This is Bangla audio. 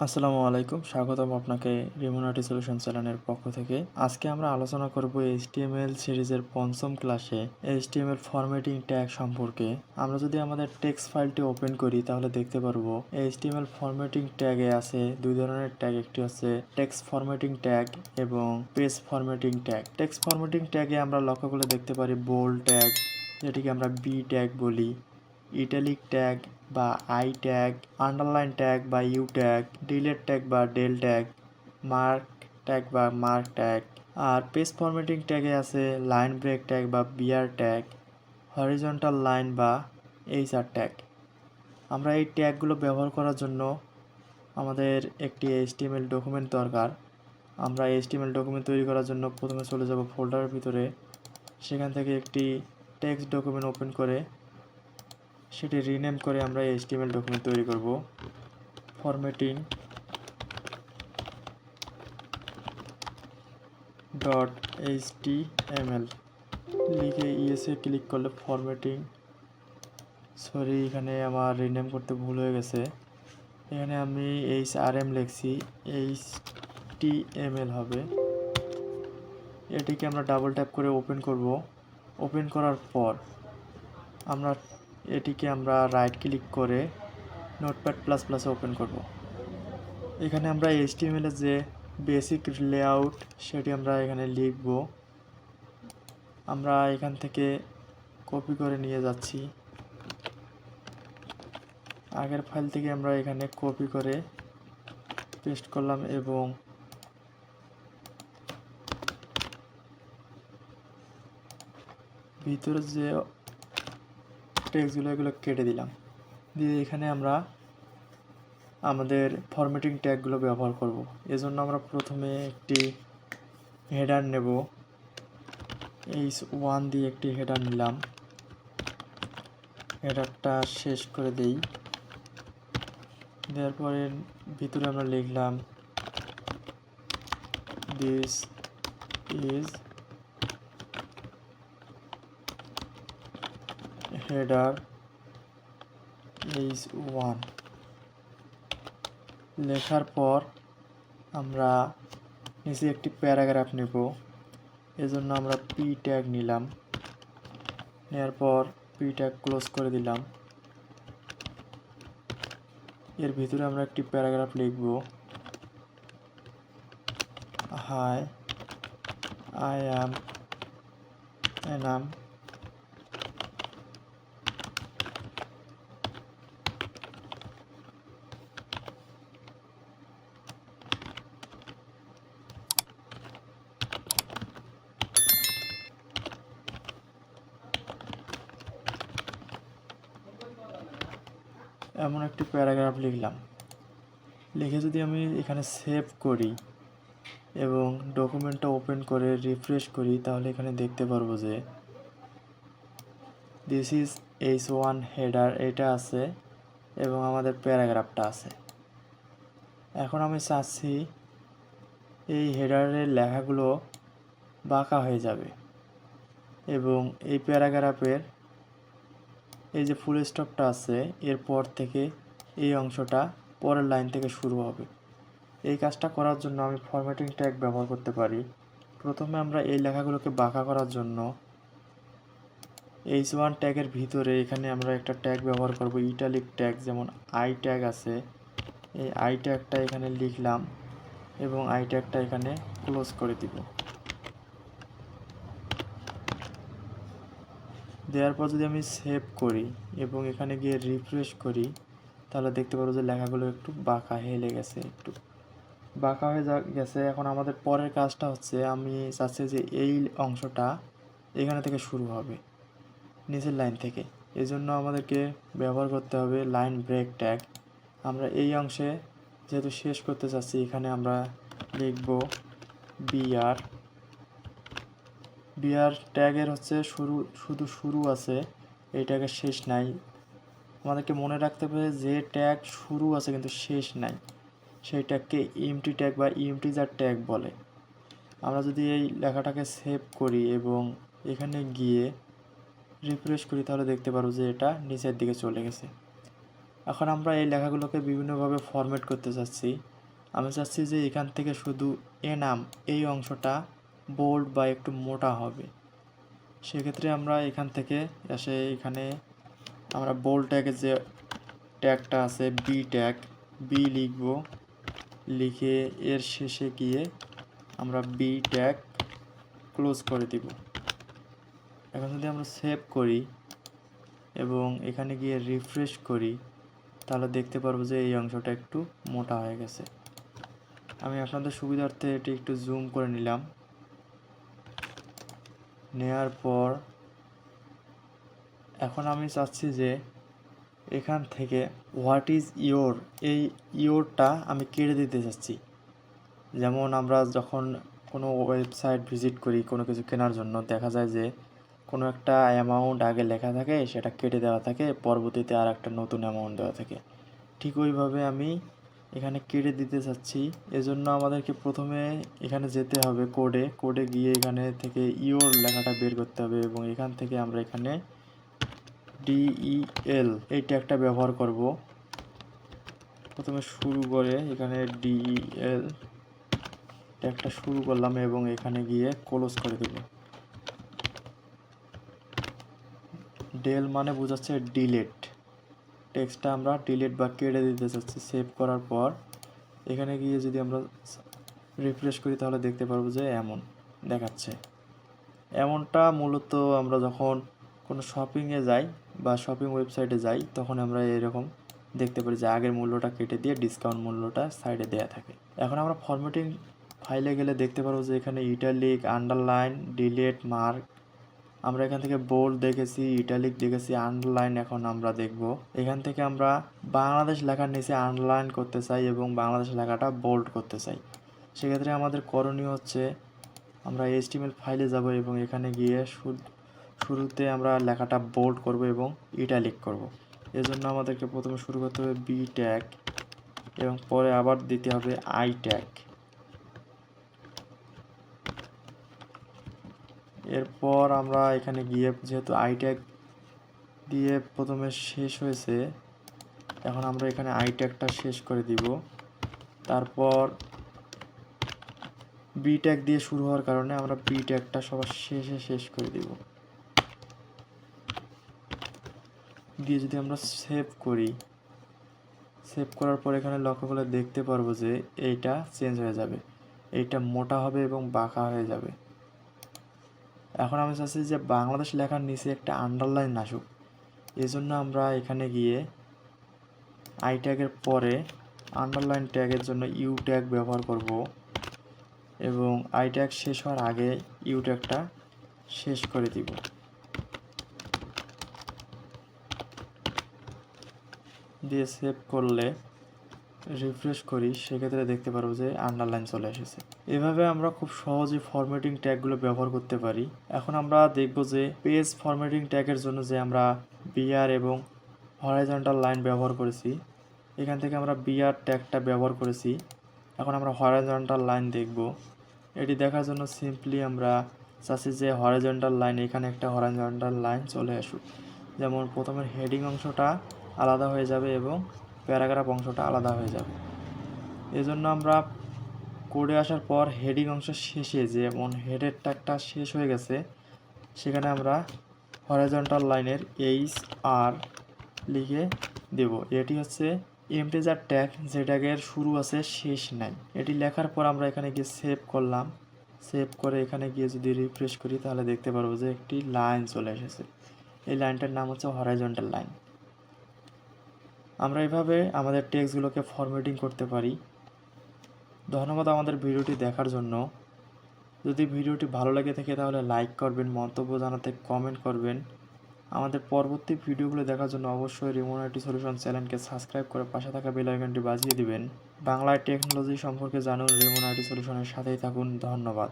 আসসালামু আলাইকুম, স্বাগতম আপনাকে রিমোনাটি সলিউশন চ্যানেলের পক্ষ থেকে। আজকে আমরা আলোচনা করব এইচটিএমএল সিরিজের পঞ্চম ক্লাসে এইচটিএমএল ফরম্যাটিং ট্যাগ সম্পর্কে। আমরা যদি আমাদের টেক্সট ফাইলটি ওপেন করি তাহলে দেখতে পারবো এইচটিএমএল ফরম্যাটিং ট্যাগে আছে দুই ধরনের ট্যাগ। একটি হচ্ছে টেক্সট ফরম্যাটিং ট্যাগ এবং page formatting tag. Text formatting ট্যাগে আমরা লক্ষ্য করলে দেখতে পারি বোল্ড ট্যাগ, যেটিকে আমরা বি ট্যাগ বলি, ইটালিক ট্যাগ বা আই ট্যাগ, আন্ডারলাইন ট্যাগ বা ইউ ট্যাগ, ডিলেট ট্যাগ বা ডেল ট্যাগ, মার্ক ট্যাগ বা মার্ক ট্যাগ। আর পেজ ফরম্যাটিং ট্যাগে আছে লাইন ব্রেক ট্যাগ বা বিআর ট্যাগ, হরিজন্টাল লাইন বা এইচআর ট্যাগ। আমরা এই ট্যাগগুলো ব্যবহার করার জন্য আমাদের একটি এইচটিএমএল ডকুমেন্ট দরকার। আমরা এইচটিএমএল ডকুমেন্ট তৈরি করার জন্য প্রথমে চলে যাব ফোল্ডারের ভিতরে। সেখান থেকে একটি টেক্সট ডকুমেন্ট ওপেন করে সেটি রিনেম করে আমরা এইচটিএমএল ডকুমেন্ট তৈরি করব। ফরম্যাটিং ডট এইচটিএমএল লিখে ইএসএ ক্লিক করলে ফরম্যাটিং, এখানে আমার রিনেম করতে ভুল হয়ে গেছে। এখানে আমি এইচআরএম লিখছি, এইচটিএমএল হবে। এটিকে আমরা ডাবল ট্যাপ করে ওপেন করব। ওপেন করার পর এটিকে আমরা রাইট ক্লিক করে নোটপ্যাড প্লাস প্লাসে ওপেন করব। এখানে আমরা এইচটিএমএল এর যে বেসিক লেআউট সেটি আমরা এখানে লিখব। আমরা এখান থেকে কপি করে নিয়ে যাচ্ছি। আগের ফাইল থেকে আমরা এখানে কপি করে পেস্ট করলাম এবং ভিতরে যে টেক্সটগুলো এগুলো কেটে দিলাম। দিয়ে এখানে আমরা আমাদের ফরম্যাটিং ট্যাগগুলো ব্যবহার করব। এজন্য আমরা প্রথমে একটি হেডার নেব। H1 দিয়ে একটি হেডার নিলাম। হেডারটা শেষ করে দেই। দেওয়ার পরে ভিতরে আমরা লিখলাম দিস ইজ হেডার H1। লেখার পর আমরা নিচে একটি প্যারাগ্রাফ নেব। এজন্য আমরা পি ট্যাগ নিলাম। নেওয়ার পর পি ট্যাগ ক্লোজ করে দিলাম। এর ভিতরে আমরা একটি প্যারাগ্রাফ লিখব। হাই, আই অ্যাম এনাম এমন একটি প্যারাগ্রাফ লিখলাম। লিখে যদি আমি এখানে সেভ করি এবং ডকুমেন্টটা ওপেন করে রিফ্রেশ করি তাহলে এখানে দেখতে পারবো যে দিস ইজ H1 হেডার এটা আছে এবং আমাদের প্যারাগ্রাফটা আছে। এখন আমি চাচ্ছি এই হেডারের লেখাগুলো বাঁকা হয়ে যাবে এবং এই প্যারাগ্রাফের এই যে ফুল স্টপটা আছে এরপর থেকে এই অংশটা পরের লাইন থেকে শুরু হবে। এই কাজটা করার জন্য আমি ফরম্যাটিং ট্যাগ ব্যবহার করতে পারি। প্রথমে আমরা এই লেখাগুলোকে বাঁকা করার জন্য H1 ট্যাগের ভিতরে এখানে আমরা একটা ট্যাগ ব্যবহার করব, ইটালিক ট্যাগ, যেমন আই ট্যাগ আছে। এই আই ট্যাগটা এখানে লিখলাম এবং আই ট্যাগটা এখানে ক্লোজ করে দিব। দেওয়ার পর যদি আমি সেভ করি এবং এখানে গিয়ে রিফ্রেশ করি তাহলে দেখতে পারবো যে লেখাগুলো একটু বাঁকা হেলে গেছে, একটু বাঁকা হয়ে গেছে। এখন আমাদের পরের কাজটা হচ্ছে আমি চাচ্ছি যে এই অংশটা এখানে থেকে শুরু হবে, নিচের লাইন থেকে। এই জন্য আমাদেরকে ব্যবহার করতে হবে লাইন ব্রেক ট্যাগ। আমরা এই অংশে যেহেতু শেষ করতে চাচ্ছি এখানে আমরা লিখব বিআর। বিআর ট্যাগের হচ্ছে শুধু শুরু আছে, এই ট্যাগের শেষ নাই। আমাদেরকে মনে রাখতে হবে যে ট্যাগ শুরু আছে কিন্তু শেষ নাই সেই ট্যাগকে এমটি ট্যাগ বা ইন্টিজার ট্যাগ বলে। আমরা যদি এই লেখাটাকে সেভ করি এবং এখানে গিয়ে রিফ্রেশ করি তাহলে দেখতে পারবো যে এটা নিচের দিকে চলে গেছে। এখন আমরা এই লেখাগুলোকে বিভিন্নভাবে ফরম্যাট করতে চাচ্ছি। আমি চাচ্ছি যে এখান থেকে শুধু নাম এই অংশটা বোল্ড বা একটু মোটা হবে। সেক্ষেত্রে আমরা এখান থেকে এসে এখানে আমরা বোল্ড ট্যাগের যে ট্যাগটা আছে বি ট্যাগ, বি লিখব, লিখে এর শেষে গিয়ে আমরা বি ট্যাগ ক্লোজ করে দিব। এখন যদি আমরা সেভ করি এবং এখানে গিয়ে রিফ্রেশ করি তাহলে দেখতে পারবো যে এই অংশটা একটু মোটা হয়ে গেছে। আমি আপনাদের সুবিধার্থে এটি একটু জুম করে নিলাম। নেয়ার পর এখন আমি চাচ্ছি যে এখান থেকে হোয়াট ইজ ইয়োর, এই ইয়োরটা আমি কেটে দিতে চাচ্ছি। যেমন আমরা যখন কোনো ওয়েবসাইট ভিজিট করি কোনো কিছু কেনার জন্য, দেখা যায় যে কোনো একটা অ্যামাউন্ট আগে লেখা থাকে, সেটা কেটে দেওয়া থাকে, পরবর্তীতে আর একটা নতুন অ্যামাউন্ট দেওয়া থাকে। ঠিক ওইভাবে আমি এখানে কেটে দিতে চাচ্ছি। এজন্য আমাদেরকে প্রথমে এখানে যেতে হবে কোডে গিয়ে এখানে থেকে ইওর লেখাটা বের করতে হবে এবং এখান থেকে আমরা এখানে DEL এই ট্যাগটা ব্যবহার করব। প্রথমে শুরু করে এখানে DEL ট্যাগটা শুরু করলাম এবং এখানে গিয়ে ক্লোজ করে দেব। ডেল মানে বোঝাচ্ছে ডিলিট, টেক্সটটা আমরা ডিলিট বা কেটে দিতে চাচ্ছি। সেভ করার পর এখানে গিয়ে যদি আমরা রিফ্রেশ করি তাহলে দেখতে পারবো যে এমন দেখাচ্ছে। এমনটা মূলত আমরা যখন কোনো শপিংয়ে যাই বা শপিং ওয়েবসাইটে যাই তখন আমরা এরকম দেখতে পারি যে আগের মূল্যটা কেটে দিয়ে ডিসকাউন্ট মূল্যটা সাইডে দেওয়া থাকে। এখন আমরা ফরম্যাটিং ফাইলে গেলে দেখতে পারবো যে এখানে ইটালিক, আন্ডারলাইন, ডিলিট, মার্ক, আমরা এখান থেকে বোল্ড দেখেছি, ইটালিক দেখেছি, আন্ডারলাইন এখন আমরা দেখব। এখান থেকে আমরা বাংলাদেশ লেখার নিচে আন্ডারলাইন করতে চাই এবং বাংলাদেশ লেখাটা বোল্ড করতে চাই। সেক্ষেত্রে আমাদের করণীয় হচ্ছে আমরা HTML ফাইলে যাব এবং এখানে গিয়ে শুরুতে আমরা লেখাটা বোল্ড করব এবং ইটালিক করব। এজন্য আমাদেরকে প্রথমে শুরু করতে হবে বি ট্যাগ এবং পরে আবার দিতে হবে আই ট্যাগ। এরপর আমরা এখানে গিয়ে যেহেতু আই ট্যাগ দিয়ে প্রথমে শেষ হয়েছে, এখন আমরা এখানে আই ট্যাগটা শেষ করে দিব। তারপর বি ট্যাগ দিয়ে শুরু হওয়ার কারণে আমরা বি ট্যাগটা সবার শেষে শেষ করে দিব। দিয়ে যদি আমরা সেভ করি, সেভ করার পর এখানে লক্ষ্য করলে দেখতে পারবো যে এইটা চেঞ্জ হয়ে যাবে, এইটা মোটা হবে এবং বাঁকা হয়ে যাবে। এখন আমি চাচ্ছি যে বাংলাদেশ লেখার নিচে একটা আন্ডারলাইন আসুক। এজন্য আমরা এখানে গিয়ে আই ট্যাগের পরে আন্ডারলাইন ট্যাগের জন্য ইউ ট্যাগ ব্যবহার করব এবং আই ট্যাগ শেষ হওয়ার আগে ইউ ট্যাগটা শেষ করে দিব। দিয়ে সেভ করলে রিফ্রেশ করি, সেক্ষেত্রে দেখতে পারবো যে আন্ডারলাইন চলে এসেছে। এভাবে আমরা খুব সহজে ফরম্যাটিং ট্যাগগুলো ব্যবহার করতে পারি। এখন আমরা দেখব যে পেজ ফরম্যাটিং ট্যাগের জন্য যে আমরা বিআর এবং হরাইজন্টাল লাইন ব্যবহার করেছি, এখান থেকে আমরা বিআর ট্যাগটা ব্যবহার করেছি। এখন আমরা হরাইজন্টাল লাইন দেখব। এটি দেখার জন্য সিম্পলি আমরা চাচ্ছি যে হরাইজন্টাল লাইন, এখানে একটা হরাইজন্টাল লাইন চলে আসুক। যেমন প্রথমে হেডিং অংশটা আলাদা হয়ে যাবে এবং প্যারাগ্রাফ অংশটা আলাদা হয়ে যাবে। এজন্য আমরা কোডে আসার পর হেডিং অংশের শেষে যেমন হেডের ট্যাগটা শেষ হয়ে গেছে, সেখানে আমরা হরাইজন্টাল লাইনের HR লিখে দেব। এটি হচ্ছে ইন্টিজার ট্যাগ, যে ট্যাগের শুরু আছে শেষ নাই। এটি লেখার পর আমরা এখানে গিয়ে সেভ করলাম। সেভ করে এখানে গিয়ে যদি রিফ্রেশ করি তাহলে দেখতে পারবো যে একটি লাইন চলে এসেছে। এই লাইনটার নাম হচ্ছে হরাইজন্টাল লাইন। আমরা এভাবে আমাদের টেক্সটগুলোকে ফরম্যাটিং করতে পারি। ধন্যবাদ আমাদের ভিডিওটি দেখার জন্য। যদি ভিডিওটি ভালো লেগে থাকে তাহলে লাইক করবেন, মন্তব্য জানাতে কমেন্ট করবেন। আমাদের পরবর্তী ভিডিওগুলো দেখার জন্য অবশ্যই রিমোট আইটি সলিউশন চ্যানেলকে সাবস্ক্রাইব করে পাশে থাকা বেল আইকনটি বাজিয়ে দিবেন। বাংলায় টেকনোলজি সম্পর্কে জানুন, রিমোট আইটি সলিউশনের সাথেই থাকুন। ধন্যবাদ।